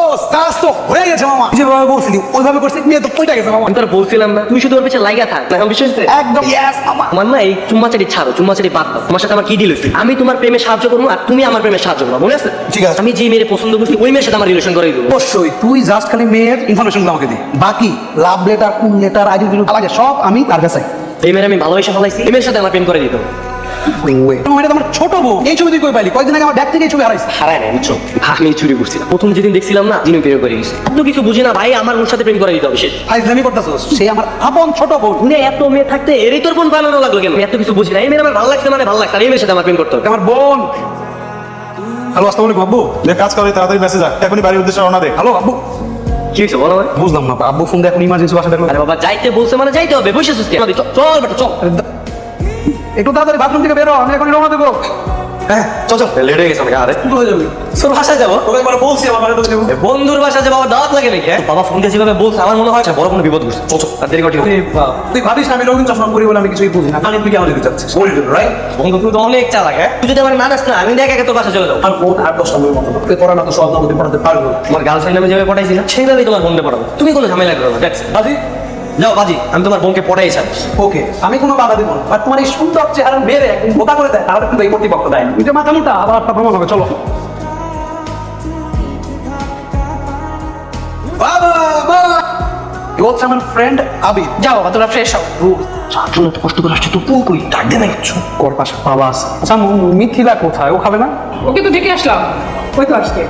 বস কাজ তো হয়ে গেছে মামা, যেভাবে বলছিলি ওইভাবে করছি, মেয়ে তো পয়টা গেছে মামা। আমি তোর বলছিলাম না, তুই শুধু ওর পিছনে লাগিয়া থাক, এখন বিশ্বাস হচ্ছে? একদম ইয়েস মামা। আমার না এই চুম্মাচারি ছাড়ো, চুম্মাচারি বাদ দাও। তোমার সাথে আমার কি ডিল হয়েছে? আমি তোমার প্রেমে সাহায্য করবো আর তুমি আমার প্রেমে সাহায্য করবো, মনে আছে? ঠিক আছে। আমি যে মেয়ের পছন্দ করছি ওই মেয়ের সাথে আমার রিলেশন করে দেবো। অবশ্যই তুই জাস্ট খালি মেয়ের ইনফরমেশন আমাকে দে, বাকি লাভ লেটার কোন লেটার আইডি আলাদা সব আমি তার কাছে। এই মেয়ের আমি ভালোবেসে ফেলাইছি, এই মেয়ের সাথে আমার প্রেম করে দিত। এটা আমার ছোট বউ, এই ছবি তুই কই পাইলি? কয়েকদিন আগে আমার ব্যাগ থেকে এই ছবি হারাইছে। হারায় নাই বুঝছো, আমি চুরি করছিলাম। প্রথম যেদিন দেখছিলাম না, যিনি প্রেম করে গেছি, এত কিছু বুঝি না ভাই, আমার ওর সাথে প্রেম করে দিতে হবে। শেষ ফাইজলামি করতেছস, সে আমার আপন ছোট বউ। উনি এত মেয়ে থাকতে এরই তোর বোন বানানো লাগলো কেন? আমি এত কিছু বুঝি না। এই মেয়ের আমার ভালো লাগছে মানে ভালো লাগছে, আর এই মেয়ের সাথে আমার প্রেম করতে হবে। আমার বোন। হ্যালো, আসসালামু আলাইকুম আব্বু। যে কাজ করে তাড়াতাড়ি মেসেজ আয়, এখনই বাড়ির উদ্দেশ্যে রওনা দে। হ্যালো আব্বু। কি হয়েছে বলো ভাই? বুঝলাম না, আব্বু ফোন দিয়ে এখন ইমার্জেন্সি বাসা দেখলো। আরে বাবা যাইতে বলছে মানে যাইতে হবে, বসে সুস্থ চল বেটা চল। একটু তাড়াতাড়ি বাথরুম থেকে বেরো, আমি এখন রওনা দেবো। হ্যাঁ চল চল, লেট হয়ে গেছে আমাকে। আরে কোথায় যাবি? তোর বাসায় যাবো, তোকে একবার বলছি আমার বাড়িতে যাবো। বন্ধুর বাসায় যাবো, আবার দাওয়াত লাগে নাকি? বাবা ফোন দিয়ে যেভাবে বলছে আমার মনে হয় বড় কোনো বিপদ ঘটছে। চল চল, আর দেরি করছি। তুই ভাবিস না আমি রঙিন চশমা পরি বলে আমি কিছুই বুঝি না, আমি তুই কেমন দিতে চাচ্ছিস? রাইট? বন্ধু তুই তো অনেক চালাক। হ্যাঁ তুই যদি আমার মানাস না, আমি দেখ একে তোর বাসা চলে যাবো। আর বোন আর 10টা বই মতো তোকে পড়ানো তো সব নগদে পড়াতে পারবো। তোমার গার্লফ্রেন্ড আমি যেভাবে পড়াইছি না, সেইভাবেই তোমার বোনকে পড়াবো। তুমি কোনো ঝামেলা করো না। দেখছি আজি যাও বাজি, আমি তোমার বোনকে পড়াই চাই। ওকে, আমি কোনো বাধা দিব না, বাট তোমার এই সুন্দর চেহারা মেরে একদম বোকা করে দেয়, তাহলে কিন্তু এই কর্তৃপক্ষ দেয় না। এটা মাথা মোটা, আবার একটা ভ্রমণ হবে, চলো। বাবা বাবা, ও হচ্ছে আমার ফ্রেন্ড আবিদ। যাও বাবা, তোরা ফ্রেশ হও। চার জন্য এত কষ্ট করে আসছে, তো তুই কই ডাক দে না কিছু। ওর পাশে বাবা আছে। আচ্ছা মিথিলা কোথায়? ও খাবে না? ওকে তো ডেকে আসলাম, ওই তো আসছে।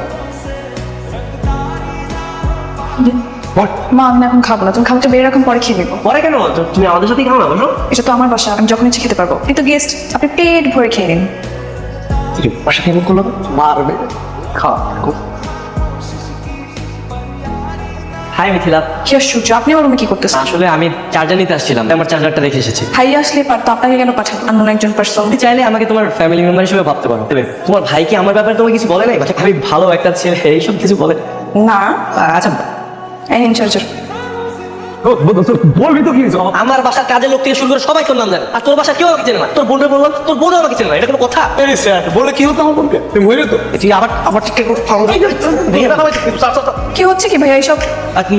বল। মা আমি এখন খাবো না, তুমি খাবারটা বের রাখুন, পরে খেয়ে নেবো। পরে কেন? তুমি আমাদের সাথেই খাও না, বলো। এটা তো আমার বাসা, আমি যখন ইচ্ছে খেতে পারবো। কিন্তু গেস্ট, আপনি পেট ভরে খেয়ে নিন। বাসা কেমন করলো? মারবে। খা। হাই মিথিলা। কি আশ্চর্য, আপনি আমার রুমে কি করতেছেন? আসলে আমি চার্জার নিতে আসছিলাম, আমার চার্জারটা রেখে এসেছি। ভাই আসলে পারতো, আপনাকে কেন পাঠাবো? অন্য একজন পার্সন। তুমি চাইলে আমাকে তোমার ফ্যামিলি মেম্বার হিসেবে ভাবতে পারো। তোমার ভাই কি আমার ব্যাপারে তোমাকে কিছু বলে নাই? আমি ভালো একটা ছেলে, এইসব কিছু বলে? না। আচ্ছা এই নিন চার্জার। বলবি তো কি হয়েছে? আমার বাসার কাজের লোক থেকে শুরু করে সবাই তোর নাম জানে, আর তোর বাসা কেউ আমাকে চেনে না। তোর বোনকে বললাম, তোর বোনও আমাকে চেনে না, এটা কোনো কথা? বলে কি হতো আমার বোনকে? তুমি হইলে তো তুই আবার আবার ঠিক করে কি হচ্ছে কি ভাইয়া এইসব?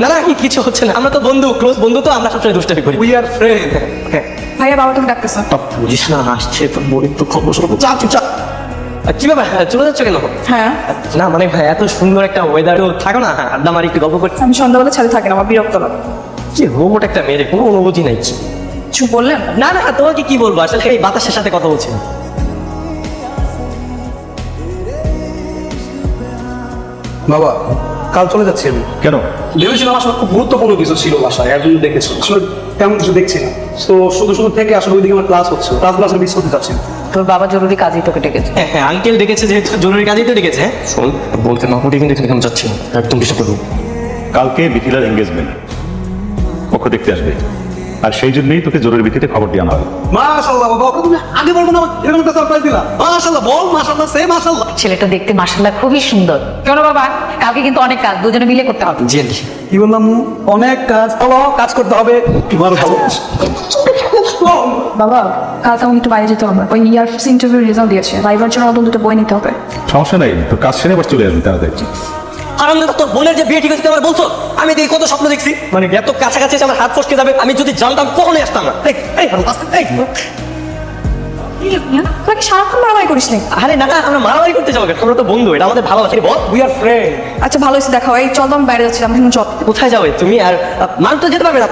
না না কিছু হচ্ছে না, আমরা তো বন্ধু, ক্লোজ বন্ধু, তো আমরা সবসময় দুষ্টামি করি। We are friend. ভাইয়া বাবা তুমি ডাকতেছো? বুঝিস না, আসছে তোর বোনের তো খবর শোনো। চা চা। কি ব্যাপার, চলে যাচ্ছ কেন? হ্যাঁ, না মানে ভাই এত সুন্দর একটা ওয়েদার, থাকো না আড্ডা মারি, একটু গল্প করছি। আমি সন্ধ্যাবেলা ছাদে থাকি না, আমার বিরক্ত লাগে। কি রোবট একটা মেয়ের, কোনো অনুভূতি নাই। কিছু বললেন? না না তোমাকে কি বলবো, আসলে এই বাতাসের সাথে কথা বলছি। বাবা কাল চলে যাচ্ছি আমি। কেন? ভেবেছিলাম আসলে খুব গুরুত্বপূর্ণ কিছু ছিল বাসায়, এর জন্য দেখেছো। আসলে তেমন কিছু দেখছি না, তো শুধু শুধু থেকে আসলে ওইদিকে আমার ক্লাস হচ্ছে, ক্লাস মিস করতে চাচ্ছি না। তোর বাবা জরুরি কাজেই তোকে ডেকেছে। হ্যাঁ হ্যাঁ আঙ্কেল ডেকেছে, যেহেতু জরুরি কাজেই তো ডেকেছে। হ্যাঁ শোন, বলতে না বলি কিন্তু এখানে যাচ্ছি না, একদম ডিস্টার্ব করবো। কালকে মিথিলার এঙ্গেজমেন্ট, পক্ষ দেখতে আসবে, আর সেই জন্যই তোকে জরুরি ভিত্তিতে খবর দিয়ে আনা হবে। মাশাআল্লাহ বাবা, ওকে তুমি আগে বলবো না, এরকম একটা সারপ্রাইজ দিলা। মাশাআল্লাহ, বল মাশাআল্লাহ, সে মাশাআল্লাহ। ছেলেটা দেখতে মাশাআল্লাহ খুবই সুন্দর। শোনো বাবা, কালকে কিন্তু অনেক কাজ, দুজনে মিলে করতে হবে। জি কি বললাম? অনেক কাজ, চলো কাজ করতে হবে। তোমার ভালো বাবা কাল তো আমাকে একটু বাইরে যেতে হবে, ওই ইয়ারফোর্স ইন্টারভিউ রেজাল্ট দিয়েছে, ভাইবার জন্য নতুন দুটো বই নিতে হবে। সমস্যা নাই, তো কাজ সেরে আবার চলে আসবি তাড়াতাড়ি। আনন্দ, তোর বোনের যে বিয়ে ঠিক হচ্ছে আমার বলছো, আমি দেখি কত স্বপ্ন দেখছি, মানে এত কাছাকাছি এসে আমার হাত ফসকে যাবে, আমি যদি জানতাম কখনোই আসতাম না। তোরা কি সারাক্ষণ মারামারি করিস নাকি? আরে না না, আমরা মারামারি করতে যাবো কেন? আমরা তো বন্ধু, এটা আমাদের ভালোবাসি। বল উই আর ফ্রেন্ড। আচ্ছা ভালো হয়েছে, দেখাও। এই চল তো আমি বাইরে যাচ্ছিলাম, এখন চল। কোথায় যাবে তুমি? আর মানুষ তো যেতে পারবে না,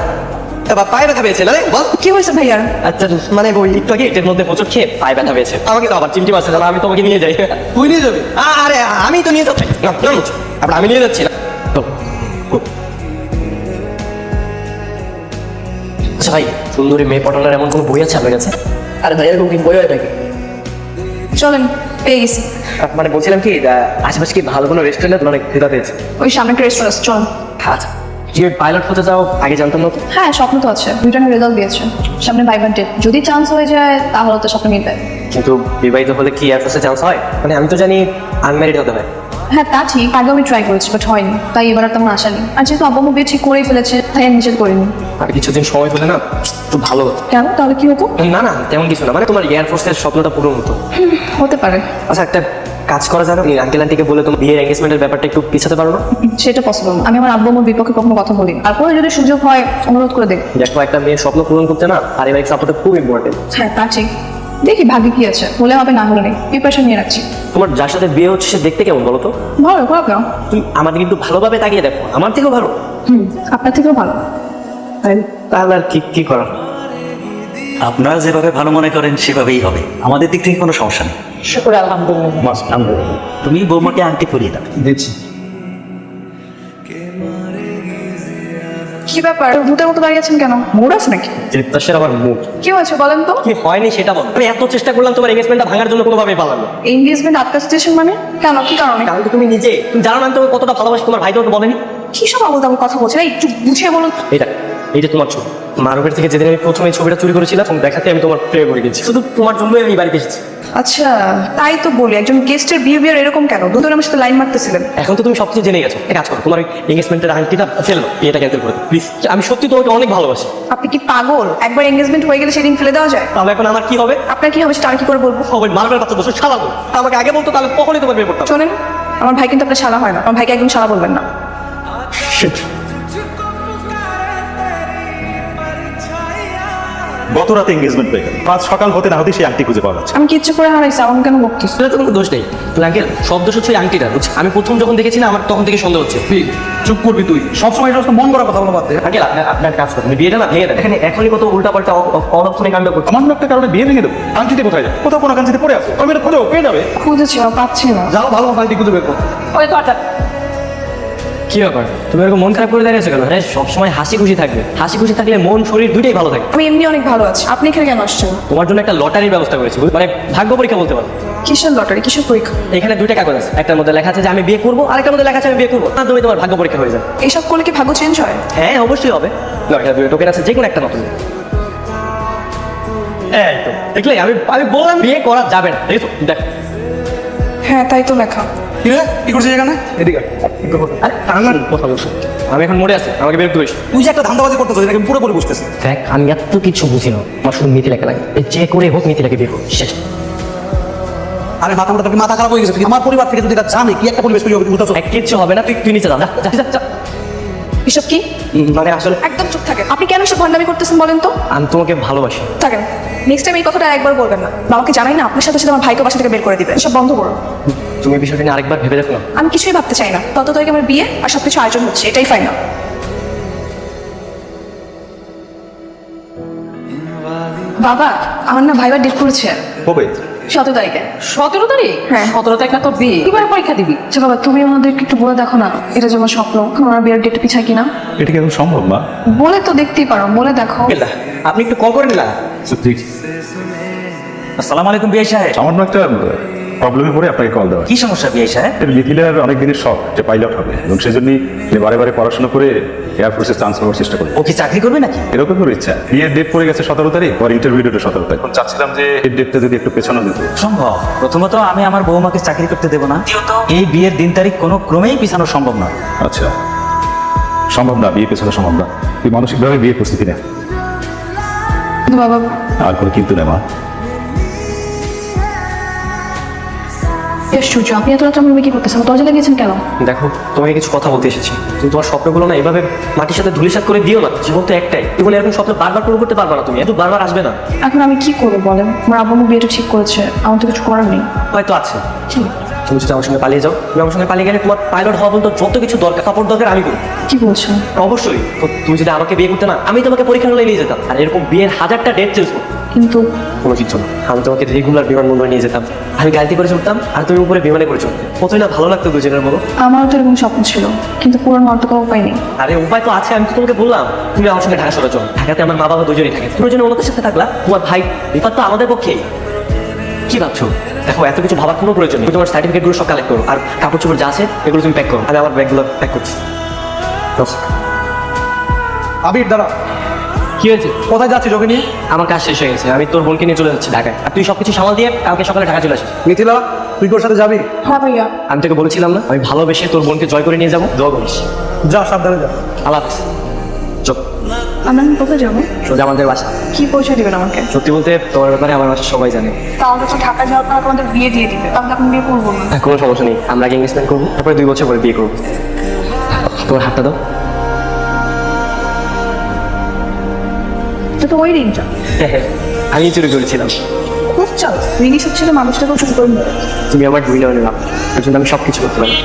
পায়ে ব্যথা পেয়েছে না রে? বল কি হয়েছে ভাইয়ার? আচ্ছা মানে ওই একটু আগে এটার মধ্যে প্রচুর খেয়ে পায়ে ব্যথা পেয়েছে, আমাকে তো আবার চিমটি মারছে, আমি তোমাকে নিয়ে যাই। তুই নিয়ে যাবি? আরে আমি তো নিয়ে যাচ্ছি না, আপনার আমি নিয়ে যাচ্ছি না। আচ্ছা ভাই, সুন্দরী মেয়ে পটানোর এমন কোনো বই আছে আপনার কাছে? আরে ভাই এরকম কি বই হয় নাকি? চলেন, পেয়ে গেছি। মানে বলছিলাম কি, আশেপাশে কি ভালো কোনো রেস্টুরেন্ট অনেক খেতে পেয়েছে? ওই সামনে একটা রেস্টুরেন্ট আছে, চল। আচ্ছা, যে পাইলট হতে চাও আগে জানতাম না তো। হ্যাঁ স্বপ্ন তো আছে, দুজনের রেজাল্ট দিয়েছে, সামনে ভাইবার ডেট, যদি চান্স হয়ে যায় তাহলে তো স্বপ্ন মিলবে। কিন্তু বিবাহিত হলে কি এয়ারফোর্সে চান্স হয়? মানে আমি তো জানি আনম্যারিড হতে হয়। হ্যাঁ তা ঠিক, আগে আমি ট্রাই করেছি বাট হয়নি, তাই এবার আর তেমন আশা নেই। আর যেহেতু আব্বু আম্মু বিয়ে ঠিক করেই ফেলেছে তাই আমি নিষেধ করিনি। আর কিছুদিন সময় পেলে না একটু ভালো হতো। কেন, তাহলে কি হতো? না না তেমন কিছু না, মানে তোমার এয়ারফোর্সের স্বপ্নটা পূরণ হতো। হতে পারে। আচ্ছা একটা কাজ করা যাবে, আঙ্কেল আন্টিকে বলে তোমার বিয়ের এঙ্গেজমেন্টের ব্যাপারটা একটু পিছাতে পারো না? সেটা পসিবল না, আমি আমার আব্বু আম্মুর বিপক্ষে কখনো কথা বলি না। তারপরে যদি সুযোগ হয় অনুরোধ করে দেখ। দেখো একটা মেয়ের স্বপ্ন পূরণ করতে না পারিবারিক সাপোর্টটা খুব ইম্পর্টেন্ট। হ্যাঁ তা ঠিক, দেখি ভাগ্যে কি আছে, হলে হবে না হলে নেই, প্রিপারেশন নিয়ে রাখছি। তোমার যার সাথে বিয়ে হচ্ছে সে দেখতে কেমন বলো তো? ভালো, খারাপ না। তুমি আমাদের কিন্তু ভালোভাবে তাকিয়ে দেখো, আমার থেকেও ভালো। আপনার থেকেও ভালো। তাহলে আর কি করার? আপনারা যেভাবে ভালো মনে করেন সেভাবেই হবে, আমাদের দিক থেকে কোনো সমস্যা নেই। শুকুর আলহামদুলিল্লাহ। তুমি বৌমাকে আংটি পরিয়ে দাও। দিচ্ছি। কি ব্যাপার, ভূতের মতো দাঁড়িয়ে আছেন কেন? মুড আছে নাকি? চিত্তাসের আমার মুখ কি হয়েছে বলেন তো? কি হয়নি সেটা বল। আমি এত চেষ্টা করলাম তোমার এঙ্গেজমেন্টটা ভাঙার জন্য, কোনোভাবেই পারলাম না। এনগেজমেন্ট আটকা স্টেশন মানে কেন, কি কারণে? কারণ তো তুমি নিজে, তুমি জানো না আমি তোমাকে কতটা ভালোবাসি, তোমার ভাই তোমাকে বলেনি? কি সব আবল তাবল কথা বলছেন, একটু বুঝিয়ে বলুন। এই যে তোমার ছবি, মারুফের থেকে যেদিন আমি প্রথমে এই ছবিটা চুরি করেছিলাম তখন দেখাতে আমি তোমার প্রেমে পড়ে গেছি, শুধু তোমার জন্যই আমি বাড়িতে এসেছি। আচ্ছা তাই তো বলি, একজন গেস্টের বিহেভিয়ার এরকম কেন? দুজন আমার সাথে লাইন মারতেছিলেন। এখন তো তুমি সবকিছু জেনে গেছো, এক কাজ করো, তোমার এঙ্গেজমেন্টের আংটিটা ফেলো, বিয়েটা ক্যান্সেল করে প্লিজ। আমি সত্যি তোমাকে অনেক ভালোবাসি। আপনি কি পাগল? একবার এঙ্গেজমেন্ট হয়ে গেলে সেদিন ফেলে দেওয়া যায়? তাহলে এখন আমার কি হবে? আপনার কি হবে সেটা আমি কি করে বলবো? ওই মারুফের বাচ্চা দোষ শালা বল, আমাকে আগে বলতো তাহলে কখনই তোমার বিয়ে করতাম। শোনেন, আমার ভাই কিন্তু আপনার শালা হয় না, আমার ভাইকে একদম শালা বলবেন না। গত রাতে এঙ্গেজমেন্ট হয়ে গেল, আজ সকাল হতে না হতে সেই আংটি খুঁজে পাওয়া যাচ্ছে। আমি কি ইচ্ছে করে হারাইছি, আমার কেন বকতিস? সেটা তো কোনো দোষ নেই। তো আঙ্কেল সব দোষ হচ্ছে ওই আংটিটা, বুঝছি? আমি প্রথম যখন দেখেছি না আমার তখন থেকে সন্দেহ হচ্ছে। তুই চুপ করবি, তুই সবসময় এটা মন করা কথা বলা বাদ দে। আঙ্কেল আপনার কাজ করুন, বিয়েটা না ভেঙে দেন। এখানে এখনই কত উল্টাপাল্টা অনক্ষণে কাণ্ড করছে। সামান্য একটা কারণে বিয়ে ভেঙে দেবো, আংটিতে কোথায় যাবে? কোথাও কোনো কাঞ্চিতে পড়ে আছে, আমি এটা খোঁজো পেয়ে যাবে। খুঁজেছি পাচ্ছি না। যাও ভালো ভাই খুঁজে বের করো। ওই তো আটা। কি ব্যাপার, তুমি এরকম মন খারাপ করে দাঁড়িয়েছো কেন? হ্যাঁ সবসময় হাসি খুশি থাকবে, হাসি খুশি থাকলে মন শরীর দুইটাই ভালো থাকে। আমি এমনি অনেক ভালো আছি, আপনি এখানে কেন আসছেন? তোমার জন্য একটা লটারির ব্যবস্থা করেছি, মানে ভাগ্য পরীক্ষা বলতে পারো। কিসের লটারি, কিসের পরীক্ষা? এখানে দুইটা কাগজ আছে, একটার মধ্যে লেখা আছে যে আমি বিয়ে করবো, আরেকটার মধ্যে লেখা আছে আমি বিয়ে করবো না, তুমি তোমার ভাগ্য পরীক্ষা হয়ে যাবে। এইসব করলে কি ভাগ্য চেঞ্জ হয়? হ্যাঁ অবশ্যই হবে। না এটা দুটো টোকেন আছে, যে কোনো একটা নতুন। এই তো দেখলে, আমি বললাম বিয়ে করা যাবে না, দেখো দেখ। হ্যাঁ তাই তো লেখা। কি রে, কি করছিস এখানে? এদিকে আরে আমার কথা বলছো, আমি এখন মোড়ে আছি, আমাকে বের করিস। তুই যে একটা ধান্দাবাজি করতেছিস এটাকে আমি পুরোপুরি বুঝতেছি। দেখ আমি এত কিছু বুঝি না, আমার শুধু মিথিলাকে লাগে, এই যে করে হোক মিথিলাকে বিয়ে করবো, শেষ। আরে মাথা খারাপ হয়ে গেছে। তুই আমার পরিবার থেকে যদি এটা জানে কি একটা পরিবেশ তৈরি হবে, বুঝতেছ? এক কিচ্ছু হবে না, তুই নিচে যা, যা, যা, যা। এসব কি? মানে আসলে একদম চুপ থাকেন। আপনি কেন এসব ভণ্ডামি করতেছেন বলেন তো? আমি তোমাকে ভালোবাসি। থাকেন, নেক্সট টাইম এই কথাটা একবার বলবেন না। বাবাকে জানাই না আপনার সাথে সাথে আমার ভাইকে বাসা থেকে বের করে দিবে। এসব বন্ধ করুন। তুমি বিষয়টা নিয়ে আরেকবার ভেবে দেখো না। আমি কিছুই ভাবতে চাই না, তত তারিখে আমার বিয়ে আর সবকিছু আয়োজন হচ্ছে, এটাই ফাইনাল। বাবা, আমার না ভাইবার ডেট করেছে হবে 17 তারিখে। 17 তারিখ? হ্যাঁ। 17 তারিখ না তোর বিয়ে, কিভাবে পরীক্ষা দিবি? আচ্ছা বাবা, তুমি ওনাদেরকে একটু বলে দেখো না, এটা যেমন স্বপ্ন, আমার বিয়ের ডেট পিছায় কিনা। এটা কি এখন সম্ভব না? বলে তো দেখতেই পারো, বলে দেখো। আপনি একটু কল করে নিলাম। সত্যি আসসালামু আলাইকুম বিআই সাহেব। সামান্য একটা প্রবলেমে পড়ে আপনাকে কল দেওয়া। কি সমস্যা বিআই সাহেব? মিথিলার অনেক দিনের শখ যে পাইলট হবে, এবং সেজন্যই বারে বারে পড়াশোনা করে এয়ারফোর্সে চান্স পাওয়ার চেষ্টা করি। ও কি চাকরি করবে নাকি? এরকম করে ইচ্ছা। বিয়ের ডেট পড়ে গেছে 17 তারিখ, আর ইন্টারভিউ ডেটও 17 তারিখ। এখন চাচ্ছিলাম যে এই ডেটটা যদি একটু পেছানো যেত। সম্ভব। প্রথমত আমি আমার বৌমাকে চাকরি করতে দেবো না, দ্বিতীয়ত এই বিয়ের দিন তারিখ কোনো ক্রমেই পিছানো সম্ভব না। আচ্ছা সম্ভব না, বিয়ে পেছানো সম্ভব না। তুই মানসিকভাবে বিয়ে প্রস্তুতি না। কিন্তু বাবা, আর কোনো কিন্তু না মা। আশ্চর্য, আপনি এত রাত আমার রুমে কি করতেছেন? দরজা লাগিয়েছেন কেন? দেখো তোমাকে কিছু কথা বলতে এসেছি, তুমি তোমার স্বপ্নগুলো না এভাবে মাটির সাথে ধুলিসাৎ করে দিও না। জীবন তো একটাই, জীবনে এরকম স্বপ্ন বারবার পূরণ করতে পারবা না, তুমি এত বারবার আসবে না। এখন আমি কি করবো বলেন? আমার আব্বু আম্মু বিয়েটা ঠিক করেছে, আমার তো কিছু করার নেই। হয়তো আছে, তুমি যদি আমার সঙ্গে পালিয়ে যাও, তুমি আমার সঙ্গে পালিয়ে গেলে তোমার পাইলট হওয়া পর্যন্ত যত কিছু দরকার, সাপোর্ট দরকার আমি করবো। কি বলছেন? অবশ্যই। তো তুমি যদি আমাকে বিয়ে করতে না, আমি তোমাকে পরীক্ষা হলে নিয়ে যেতাম, আর এরকম বিয়ের 1000টা ডেট চেঞ্জ করতাম। কিন্তু কোনো কিছু না, আমি তোমাকে রেগুলার বিমানবন্দরে নিয়ে যেতাম, আমি গাড়িতে করে চলতাম আর তুমি উপরে বিমানে করে চলতে, কতই না ভালো লাগতো দুজনের বলো। আমারও তো এরকম স্বপ্ন ছিল, কিন্তু পূরণ হওয়ার তো কোনো উপায় নেই। আরে উপায় তো আছে, আমি তো তোমাকে বললাম তুমি আমার সঙ্গে ঢাকা সরে চলো। ঢাকাতে আমার মা বাবা দুজনেই থাকে, তুমি জন্য ওনাদের সাথে থাকলা, তোমার ভাই বিপদ তো আমাদের পক্ষেই। কি ভাবছো? দেখো এত কিছু ভাবার কোনো প্রয়োজন নেই, তুমি তোমার সার্টিফিকেটগুলো সব কালেক্ট করো, আর কাপড় চোপড় যা আছে এগুলো তুমি প্যাক করো, আমি আমার ব্যাগগুলো প্যাক করছি। আবির দাঁড়া। কি হয়েছে? কোথায় যাচ্ছিস ওকে নিয়ে? আমার কাজ শেষ হয়ে গেছে, আমি তোর বোনকে নিয়ে চলে যাচ্ছি ঢাকায়। আর তুই সবকিছু সামাল দিয়ে কালকে সকালে ঢাকা চলে আসিস। মিথিলা, তুই কি ওর সাথে যাবি? হ্যাঁ ভাইয়া। আমি তোকে বলেছিলাম না, আমি ভালোবেসে তোর বোনকে জয় করে নিয়ে যাবো। দোয়া করিস। যা, সাবধানে যা। আল্লাহ হাফেজ। চল, আমরা কোথায় যাবো? সোজা আমাদের বাসা। কি পৌঁছে দিবেন আমাকে? সত্যি বলতে তোমার ব্যাপারে আমার বাসা সবাই জানে। তাহলে তো ঢাকা যাওয়ার পর আমাদের বিয়ে দিয়ে দিবে, তাহলে আপনি বিয়ে করবো না। কোনো সমস্যা নেই, আমরা আগে ইনভেস্টমেন্ট করবো, তারপরে 2 বছর পরে বিয়ে করবো। তোমার হাতটা দাও। তো তো ওই রিংটা আমি চুরি করেছিলাম। খুব চাল রিং এসব ছিল মানুষটাকেও চুরি করে নিয়ে। তুমি আমার দুই নয় না, এর জন্য আমি সবকিছু করতে পারি।